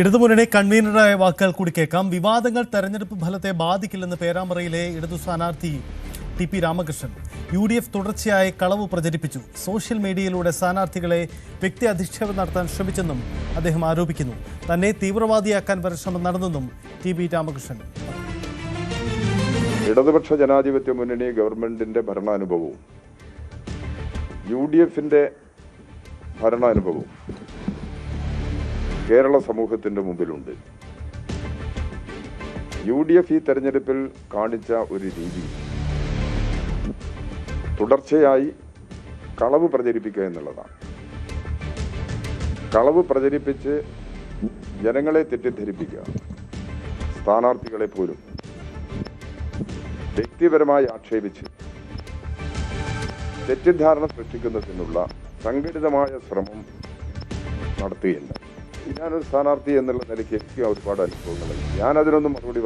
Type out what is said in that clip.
ഇടതുമുന്നണി കൺവീനറായ വാക്കുകൾ കൂടി കേൾക്കാം. വിവാദങ്ങൾ തെരഞ്ഞെടുപ്പ് ഫലത്തെ ബാധിക്കില്ലെന്ന് പേരാമ്പ്രയിലെ ഇടതു സ്ഥാനാർത്ഥി ടി പി രാമകൃഷ്ണൻ. UDF തുടർച്ചയായി കളവ് പ്രചരിപ്പിച്ചു. സോഷ്യൽ മീഡിയയിലൂടെ സ്ഥാനാർത്ഥികളെ വ്യക്തി അധിക്ഷേപം നടത്താൻ ശ്രമിച്ചെന്നും അദ്ദേഹം ആരോപിക്കുന്നു. തന്നെ തീവ്രവാദിയാക്കാൻ വരെ ശ്രമം നടന്നെന്നും ടി പി രാമകൃഷ്ണൻ. ഇടതുപക്ഷ ജനാധിപത്യ മുന്നണി ഗവൺമെന്റിന്റെ ഭരണാനുഭവവും UDFന്റെ ഭരണാനുഭവവും കേരള സമൂഹത്തിന്റെ മുമ്പിലുണ്ട്. UDF ഈ തെരഞ്ഞെടുപ്പിൽ കാണിച്ച ഒരു രീതി തുടർച്ചയായി കളവ് പ്രചരിപ്പിക്കുക എന്നുള്ളതാണ്. കളവ് പ്രചരിപ്പിച്ച് ജനങ്ങളെ തെറ്റിദ്ധരിപ്പിക്കുക, സ്ഥാനാർത്ഥികളെ പോലും വ്യക്തിപരമായി ആക്ഷേപിച്ച് തെറ്റിദ്ധാരണ സൃഷ്ടിക്കുന്നതിനുള്ള സംഘടിതമായ ശ്രമം നടത്തുകയില്ല. ഞാനൊരു സ്ഥാനാർത്ഥി എന്നുള്ള നിലയ്ക്ക് എനിക്ക് ഒരുപാട് അനുഭവങ്ങളുണ്ട്. ഞാനതിനൊന്നും മറുപടി